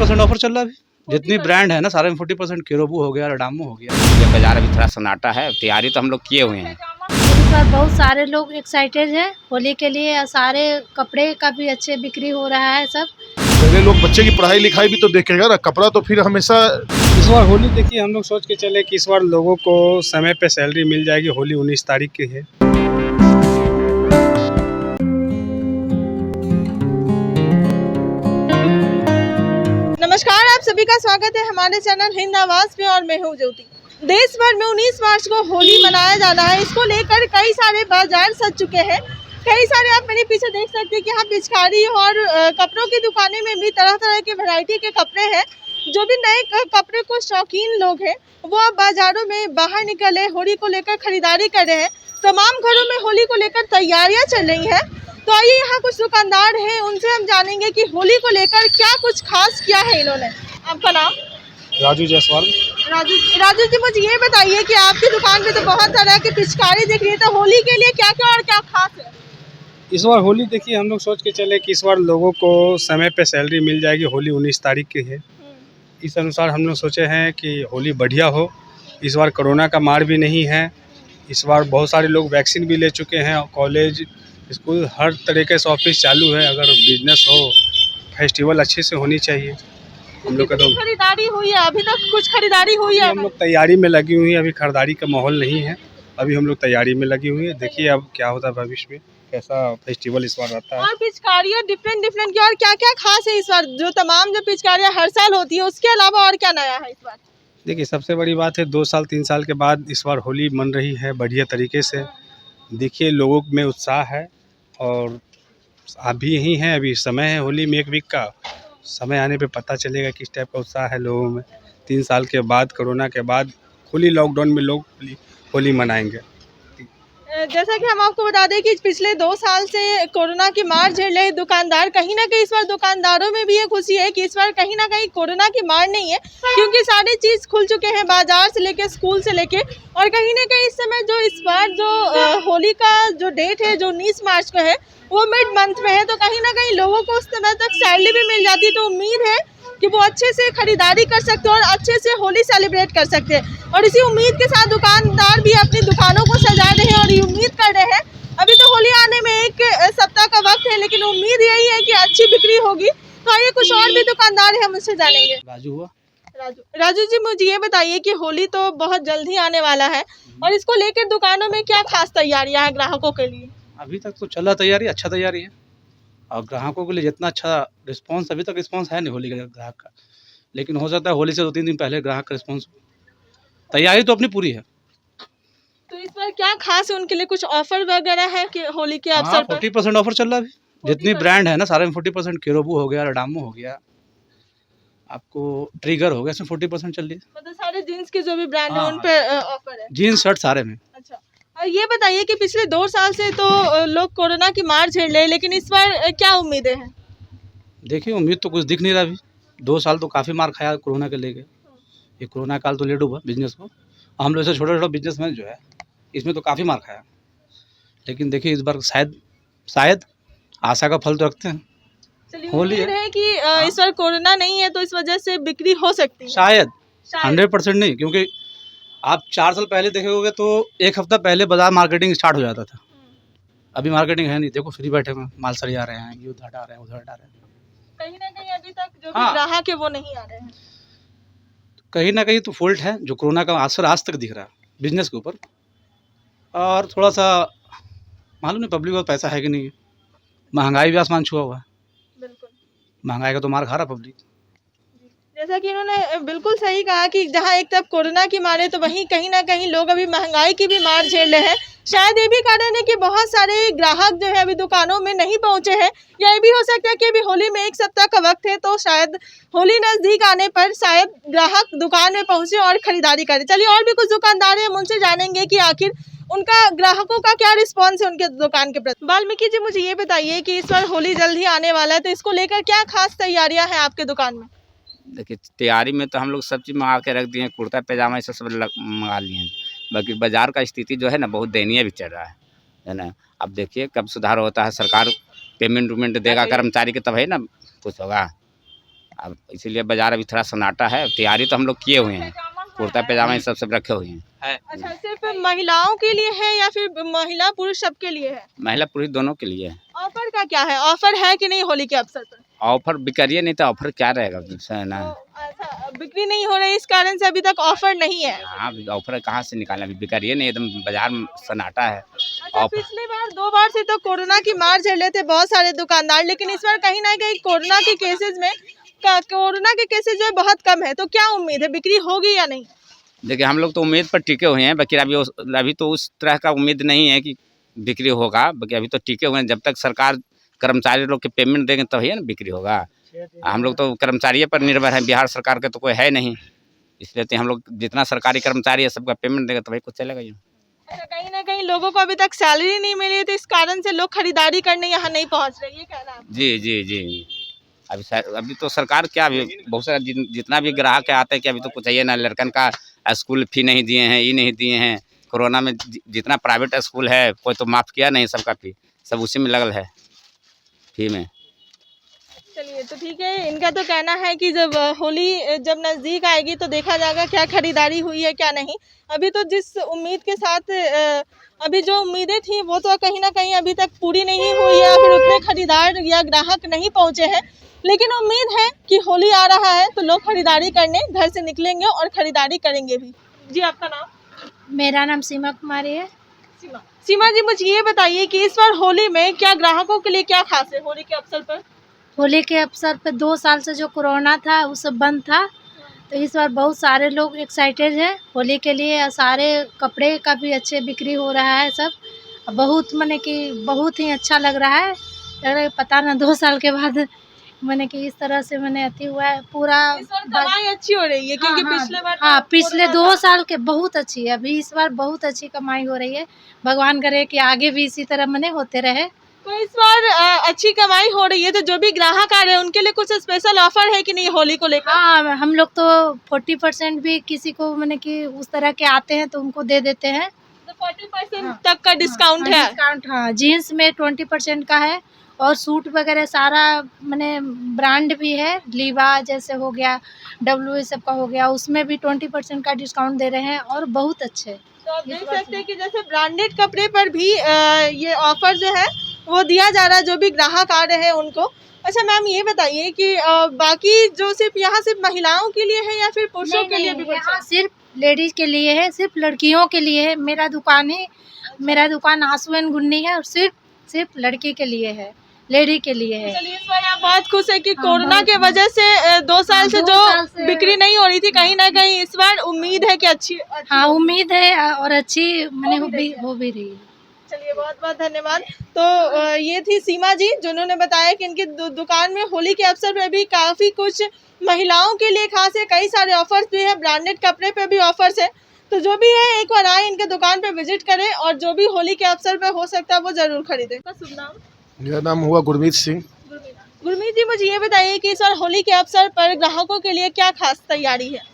40% offer चल रहा है अभी। जितनी ब्रांड है ना सारे में 40%। केरोबू हो गया, रडामो हो गया। ये बाजार अभी थोड़ा सन्नाटा है, तैयारी तो हम लोग किए हुए हैं। इस बार बहुत सारे लोग एक्साइटेड हैं होली के लिए और सारे कपड़े का भी अच्छे बिक्री हो रहा है सब। पहले लोग बच्चे की पढ़ाई लिखाई भी तो देखेगा ना, कपड़ा तो फिर हमेशा। इस बार होली देखिए, हम लोग सोच के चले कि इस बार लोगों को समय पे सैलरी मिल जाएगी। होली 19 तारीख की है। नमस्कार, आप सभी का स्वागत है हमारे चैनल हिंद आवाज पे और मैं हूँ ज्योति। देश भर में 19 मार्च को होली मनाया जाना है। इसको लेकर कई सारे बाजार सज चुके हैं। कई सारे आप मेरे पीछे देख सकते हैं कि यहाँ पिचकारी और कपड़ों की दुकानें में भी तरह तरह के वैरायटी के कपड़े हैं। जो भी नए कपड़े को शौकीन लोग हैं वो अब बाजारों में बाहर निकले होली को लेकर खरीदारी कर रहे हैं। तमाम घरों में होली को लेकर तैयारियां चल रही हैं। तो आइए यहाँ कुछ दुकानदार हैं, उनसे हम जानेंगे कि होली को लेकर क्या कुछ खास किया है इन्होंने। आपका नाम? राजू जायसवाल। राजू जी, मुझे ये बताइए कि आपकी दुकान पे तो बहुत तरह की पिचकारी दिख रही है, तो होली के लिए क्या क्या और क्या खास है? इस बार होली देखिए, हम लोग सोच के चले कि इस बार लोगों को समय पे सैलरी मिल जाएगी। होली 19 तारीख की है। इस अनुसार हम लोग सोचे हैं कि होली बढ़िया हो। इस बार कोरोना का मार भी नहीं है। इस बार बहुत सारे लोग वैक्सीन भी ले चुके हैं। कॉलेज, स्कूल, हर तरीके से ऑफिस चालू है। अगर बिजनेस हो, फेस्टिवल अच्छे से होनी चाहिए। हम लोग का तो खरीदारी हुई है? अभी तक कुछ खरीदारी हुई है? हम लोग तैयारी में लगी हुई है। अभी खरीदारी का माहौल नहीं है। अभी हम लोग तैयारी में लगी हुई है। देखिए अब क्या होता है भविष्य में, कैसा फेस्टिवल इस बार रहता है। और पिचकारियाँ डिफरेंट की और क्या क्या खास है इस बार? जो तमाम जो पिचकारियाँ हर साल होती है उसके अलावा और क्या नया है इस बार? देखिए, सबसे बड़ी बात है 2 साल 3 साल के बाद इस बार होली मन रही है बढ़िया तरीके से। देखिए लोगों में उत्साह है और आप भी यही हैं। अभी समय है होली में 1 वीक का। समय आने पे पता चलेगा किस टाइप का उत्साह है लोगों में। 3 साल के बाद, कोरोना के बाद खुली लॉकडाउन में लोग होली मनाएंगे। जैसा कि हम आपको बता दें कि पिछले 2 साल से कोरोना की मार झेल रहे दुकानदार, कहीं ना कहीं इस बार दुकानदारों में भी ये खुशी है कि इस बार कहीं ना कहीं कोरोना की मार नहीं है, क्योंकि सारी चीज़ खुल चुके हैं, बाजार से लेके स्कूल से लेके। और कहीं ना कहीं इस समय जो इस बार जो होली का जो डेट है जो 19 मार्च को है वो मिड मंथ में है, तो कहीं ना कहीं लोगों को उस समय तक सैलरी भी मिल जाती है। तो उम्मीद है कि वो अच्छे से खरीदारी कर सकते हैं और अच्छे से होली सेलिब्रेट कर सकते हैं। और इसी उम्मीद के साथ दुकानदार भी अपनी दुकानों को सजा रहे हैं और ये उम्मीद कर रहे हैं। अभी तो होली आने में 1 सप्ताह का वक्त है, लेकिन उम्मीद यही है कि अच्छी बिक्री होगी। तो आइए कुछ और भी दुकानदार हैं, हम उससे जानेंगे। राजू हुआ। राजू जी, मुझे ये बताइए कि होली तो बहुत जल्द ही आने वाला है और इसको लेकर दुकानों में क्या खास तैयारियां हैं ग्राहकों के लिए? अभी तक तो चल रहा तैयारी, अच्छा तैयारी है। और ग्राहकों के लिए जितना अच्छा रिस्पांस, अभी तक रिस्पांस है नहीं होली का ग्राहक का, लेकिन हो सकता है होली से 2-3 दिन पहले ग्राहक का रिस्पांस हो। तैयारी तो अपनी पूरी है। तो इस बार क्या खास है उनके लिए? कुछ ऑफर वगैरह है कि होली के अवसर पर? 40% ऑफर चल रहा है अभी। जितनी ब्रांड है ना सारे में 40%। केरोबू हो गया, रडामो हो गया, आपको ट्रिगर हो गया, इसमें 40% चल रही है। मतलब सारे जीन्स के जो भी ब्रांड है उन पे ऑफर है? जीन्स शर्ट सारे में। अच्छा, और ये बताइए कि पिछले 2 साल से तो लोग कोरोना की मार झेल रहे हैं, लेकिन इस बार क्या उम्मीदें हैं? देखिए उम्मीद तो कुछ दिख नहीं रहा अभी। 2 साल तो काफ़ी मार खाया कोरोना के लेके। ये कोरोना काल तो लेट हुआ बिजनेस को। हम लोग ऐसे छोटा छोटा बिजनेसमैन जो है इसमें तो काफ़ी मार खाया। लेकिन देखिए इस बार शायद आशा का फल तो रखते हैं। चलिए, होली उम्मीद है कि इस बार कोरोना नहीं है तो इस वजह से बिक्री हो सकती है। शायद 100% नहीं, क्योंकि आप 4 साल पहले देखोगे तो 1 हफ्ता पहले बाजार मार्केटिंग स्टार्ट हो जाता था। अभी मार्केटिंग है नहीं। देखो फ्री बैठे हुए माल सरी आ रहे हैं, ये उधर हटा रहे हैं, उधर हटा रहे हैं। कहीं ना कहीं अभी तक जो भी ग्राहक है वो नहीं आ रहे हैं। कहीं ना कहीं तो फॉल्ट है जो कोरोना का असर आज तक दिख रहा है बिजनेस के ऊपर। और थोड़ा सा मालूम नहीं पब्लिक को पैसा है कि नहीं है। महंगाई भी आसमान छुआ हुआ है। बिल्कुल, महंगाई का तो मार खा रहा पब्लिक। जैसा कि इन्होंने बिल्कुल सही कहा कि जहां एक तरफ कोरोना की मार है तो वहीं कहीं ना कहीं लोग अभी महंगाई की भी मार झेल रहे हैं। शायद ये भी कारण है कि बहुत सारे ग्राहक जो है अभी दुकानों में नहीं पहुंचे हैं, या ये भी हो सकता है कि अभी होली में 1 सप्ताह का वक्त है, तो शायद होली नजदीक आने पर शायद ग्राहक दुकान में पहुंचे और खरीदारी करें। चलिए और भी कुछ दुकानदार हैं, हम उनसे जानेंगे कि आखिर उनका ग्राहकों का क्या रिस्पॉन्स है उनके दुकान के प्रति। वाल्मीकि जी, मुझे ये बताइए कि इस बार होली जल्द ही आने वाला है, तो इसको लेकर क्या खास तैयारियां हैं आपके दुकान में? देखिए तैयारी में तो हम लोग सब चीज़ मंगा के रख दिए हैं। कुर्ता पैजामा ये सब मंगा लिए हैं। बाकी बाज़ार का स्थिति जो है ना बहुत दयनीय भी चल रहा है ना। अब देखिए कब सुधार होता है। सरकार पेमेंट वेमेंट देगा कर्मचारी के, तब है ना कुछ होगा। अब इसीलिए बाजार अभी थोड़ा सन्नाटा है। तैयारी तो हम लोग किए हुए हैं, कुर्ता पैजामा ये सब रखे हुए हैं। अच्छा, सिर्फ महिलाओं के लिए है या फिर महिला पुरुष सबके लिए है? महिला पुरुष दोनों के लिए है। ऑफर का क्या है, ऑफर है कि नहीं होली के अवसर पर? ऑफर बिकरिए नहीं तो ऑफर क्या रहेगा ना। तो अच्छा, बिक्री नहीं हो रही, इस कारण से अभी तक ऑफर नहीं है। हाँ, ऑफर कहाँ से निकालना, अभी बिकरिए नहीं, एकदम बाजार में सन्नाटा है। अच्छा, पिछले बार 2 बार से तो कोरोना की मार झेल रहे थे बहुत सारे दुकानदार, लेकिन इस बार कहीं ना कहीं कोरोना के केसेस जो है बहुत कम है, तो क्या उम्मीद है, बिक्री होगी या नहीं? देखिए, हम लोग तो उम्मीद पर टिके हुए हैं, बाकी अभी तो उस तरह का उम्मीद नहीं है कि बिक्री होगा। बाकी अभी तो टिके हुए हैं, जब तक सरकार कर्मचारी लोग के पेमेंट देंगे तभी है ना बिक्री होगा। हम लोग तो कर्मचारी पर निर्भर है, बिहार सरकार के तो कोई है नहीं, इसलिए तो हम लोग जितना सरकारी कर्मचारी है सबका पेमेंट देगा तभी कुछ चलेगा। ये अच्छा, कहीं ना कहीं लोगों को अभी तक सैलरी नहीं मिली है, तो इस कारण से लोग खरीदारी करने यहाँ नहीं पहुँच रहे, ये कहना है? जी जी जी, अभी तो सरकार क्या, अभी बहुत सारा जितना भी ग्राहक आते हैं कि अभी तो कुछ है ना, लड़कन का स्कूल फी नहीं दिए हैं, ये नहीं दिए हैं। कोरोना में जितना प्राइवेट स्कूल है कोई तो माफ़ किया नहीं सबका फी, सब उसी में लगल है फी में। चलिए, तो ठीक है, इनका तो कहना है कि जब होली जब नज़दीक आएगी तो देखा जाएगा क्या खरीदारी हुई है क्या नहीं। अभी तो जिस उम्मीद के साथ अभी जो उम्मीदें थी वो तो कहीं ना कहीं अभी तक पूरी नहीं हुई है, फिर उतने खरीदार या ग्राहक नहीं पहुंचे हैं, लेकिन उम्मीद है कि होली आ रहा है तो लोग खरीदारी करने घर से निकलेंगे और खरीदारी करेंगे भी। जी, आपका नाम? मेरा नाम सीमा कुमारी है। सीमा जी, मुझे ये बताइए कि इस बार होली में क्या ग्राहकों के लिए क्या खास है होली के अवसर पर? होली के अवसर पर 2 साल से जो कोरोना था वो सब बंद था, तो इस बार बहुत सारे लोग एक्साइटेड हैं होली के लिए। सारे कपड़े का भी अच्छे बिक्री हो रहा है, सब बहुत माने कि बहुत ही अच्छा लग रहा है। पता ना 2 साल के बाद मैंने कि इस तरह से मैंने अति हुआ है पूरा। कमाई अच्छी हो रही है क्योंकि पिछले 2 साल के बहुत अच्छी है, अभी इस बार बहुत अच्छी कमाई हो रही है। भगवान करे कि आगे भी इसी तरह मैंने होते रहे। तो इस बार अच्छी कमाई हो रही है, तो जो भी ग्राहक आ रहे हैं उनके लिए कुछ स्पेशल ऑफर है कि नहीं होली को लेकर? हाँ, हम लोग तो 40% भी किसी को मैंने कि उस तरह के आते हैं तो उनको दे देते हैं। तो 40% तक का डिस्काउंट है? डिस्काउंट, हाँ। जीन्स में 20% का है और सूट वगैरह सारा मैंने ब्रांड भी है, लीवा जैसे हो गया, डब्ल्यू सब का हो गया, उसमें भी 20% का डिस्काउंट दे रहे हैं और बहुत अच्छे। तो आप देख सकते हैं कि जैसे ब्रांडेड कपड़े पर भी ये ऑफर जो है वो दिया जा रहा है जो भी ग्राहक आ रहे हैं उनको। अच्छा मैम, ये बताइए कि बाकी जो सिर्फ यहाँ सिर्फ महिलाओं के लिए है या फिर पुरुषों के लिए भी? यहाँ सिर्फ लेडीज के लिए है, सिर्फ लड़कियों के लिए है। मेरा दुकान आंसू एंड गुन्नी है और सिर्फ लड़की के लिए है, लेडी के लिए है। चलिए, इस बार आप बहुत खुश है कि कोरोना के वजह से 2 साल से जो बिक्री नहीं हो रही थी, कहीं ना कहीं इस बार उम्मीद है कि अच्छी हाँ, उम्मीद है और अच्छी मैंने हो भी रही है। चलिए, बहुत बहुत धन्यवाद। तो ये थी सीमा जी जिन्होंने बताया कि इनकी दुकान में होली के अवसर पर भी काफ़ी कुछ महिलाओं के लिए खास है, कई सारे ऑफर्स भी हैं, ब्रांडेड कपड़े पे भी ऑफर्स है। तो जो भी है एक बार आए इनके दुकान पे विजिट करें और जो भी होली के अवसर पर हो सकता है वो ज़रूर खरीदें। शुभ नाम? मेरा नाम हुआ गुरमीत सिंह। गुरमीत जी, मुझे ये बताइए कि इस बार होली के अवसर पर ग्राहकों के लिए क्या खास तैयारी है?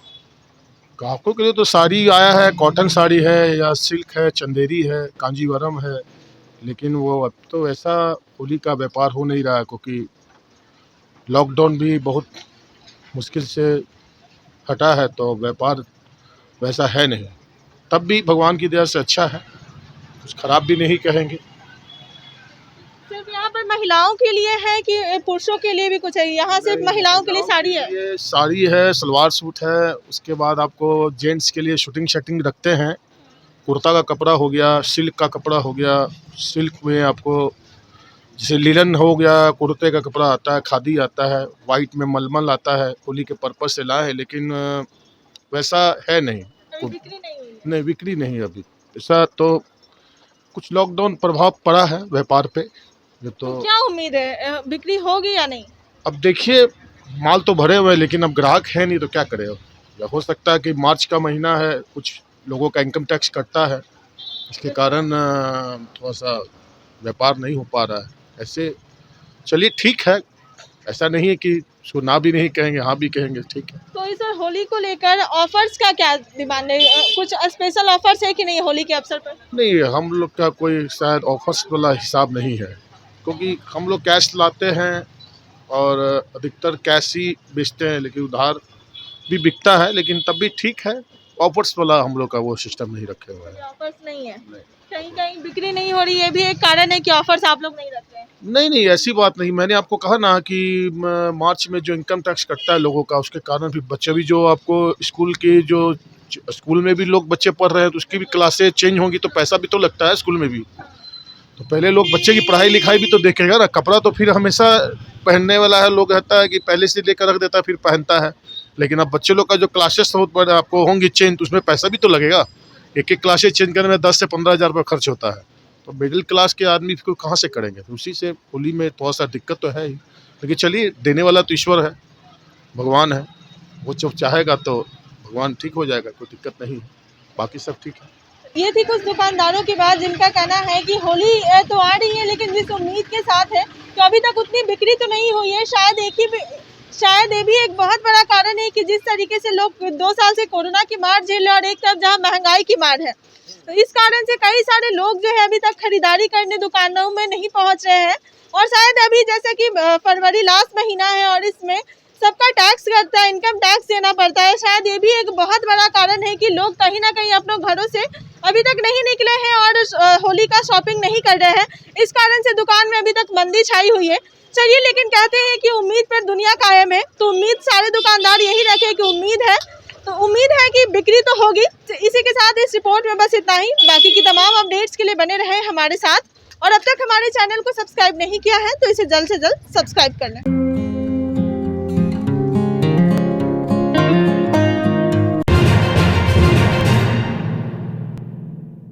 ग्राहकों के लिए तो साड़ी आया है, कॉटन साड़ी है या सिल्क है, चंदेरी है, कांजीवरम है, लेकिन वो अब तो ऐसा होली का व्यापार हो नहीं रहा है क्योंकि लॉकडाउन भी बहुत मुश्किल से हटा है, तो व्यापार वैसा है नहीं। तब भी भगवान की दया से अच्छा है, कुछ ख़राब भी नहीं कहेंगे। सिर्फ यहाँ पर महिलाओं के लिए है कि पुरुषों के लिए भी कुछ है? यहाँ सिर्फ महिलाओं के लिए साड़ी है? ये साड़ी है, सलवार सूट है, उसके बाद आपको जेंट्स के लिए शूटिंग रखते हैं। कुर्ता का कपड़ा हो गया, सिल्क का कपड़ा हो गया, सिल्क में आपको जैसे लिनन हो गया, कुर्ते का कपड़ा आता है, खादी आता है, वाइट में मलमल आता है, होली के पर्पज़ से लाए हैं, लेकिन वैसा है नहीं। नहीं, बिक्री नहीं अभी ऐसा। तो कुछ लॉकडाउन प्रभाव पड़ा है व्यापार पे। ये तो क्या उम्मीद है, बिक्री होगी या नहीं? अब देखिए, माल तो भरे हुए हैं लेकिन अब ग्राहक है नहीं तो क्या करें। या हो सकता है कि मार्च का महीना है, कुछ लोगों का इनकम टैक्स कटता है, इसके कारण थोड़ा सा व्यापार नहीं हो पा रहा है। ऐसे चलिए ठीक है, ऐसा नहीं है कि उसको ना भी नहीं कहेंगे, हाँ भी कहेंगे, ठीक है। तो इस होली को लेकर ऑफर्स का क्या डिमांड है? कुछ स्पेशल ऑफर्स है कि नहीं होली के अवसर पर? नहीं, हम लोग का कोई शायद ऑफर्स वाला हिसाब नहीं है, क्योंकि हम लोग कैश लाते हैं और अधिकतर कैश ही बेचते हैं, लेकिन उधार भी बिकता है, लेकिन तब भी ठीक है। ऑफर्स वाला हम लोग का वो सिस्टम नहीं रखे हुए हैं। ऑफर्स नहीं है, कहीं कहीं बिक्री नहीं हो रही, ये भी एक कारण है कि ऑफर्स आप लोग नहीं रखते हैं। नहीं, ऐसी बात नहीं। मैंने आपको कहा ना कि मार्च में जो इनकम टैक्स कटता है लोगों का, उसके कारण भी बच्चे भी जो आपको स्कूल में भी लोग बच्चे पढ़ रहे हैं, तो उसकी भी क्लासेस चेंज होंगी, तो पैसा भी तो लगता है स्कूल में भी। तो पहले लोग बच्चे की पढ़ाई लिखाई भी तो देखेगा ना। कपड़ा तो फिर हमेशा पहनने वाला है, लोग रहता है कि पहले से लेकर रख देता है, फिर पहनता है। लेकिन अब बच्चे लोग का जो क्लासेस आपको होंगी चेंज, तो उसमें पैसा भी तो लगेगा। एक क्लासेस चेंज करने में 10 से 15 हज़ार रुपये खर्च होता है। तो मिडिल क्लास के आदमी को कहाँ से करेंगे? तो उसी से होली में थोड़ा सा दिक्कत तो है ही, लेकिन चलिए, देने वाला तो ईश्वर है, भगवान है। वो जब चाहेगा तो भगवान ठीक हो जाएगा, कोई दिक्कत नहीं है। बाकी सब ठीक है। ये थी कुछ दुकानदारों की बात, जिनका कहना है कि होली तो आ रही है, लेकिन जिस उम्मीद के साथ है कि अभी तक उतनी बिक्री तो नहीं हुई है। शायद ये भी एक बहुत बड़ा कारण है कि जिस तरीके से लोग 2 साल से कोरोना की मार झेल रहे हैं, और एक तरफ जहाँ महंगाई की मार है, तो इस कारण से कई सारे लोग जो है अभी तक खरीदारी करने दुकानों में नहीं पहुंच रहे हैं। और शायद अभी जैसे कि फरवरी लास्ट महीना है और इसमें सबका टैक्स करता है, इनकम टैक्स देना पड़ता है। शायद ये भी एक बहुत बड़ा कारण है कि लोग कहीं ना कहीं अपने घरों से अभी तक नहीं निकले हैं और होली का शॉपिंग नहीं कर रहे हैं। इस कारण से दुकान में अभी तक मंदी छाई हुई है। चलिए, लेकिन कहते हैं कि उम्मीद पर दुनिया कायम है, तो उम्मीद सारे दुकानदार यही रखे कि उम्मीद है, तो उम्मीद है कि बिक्री तो होगी। इसी के साथ इस रिपोर्ट में बस इतना ही। बाकी की तमाम अपडेट्स के लिए बने रहें हमारे साथ, और अब तक हमारे चैनल को सब्सक्राइब नहीं किया है तो इसे जल्द से जल्द सब्सक्राइब कर लें।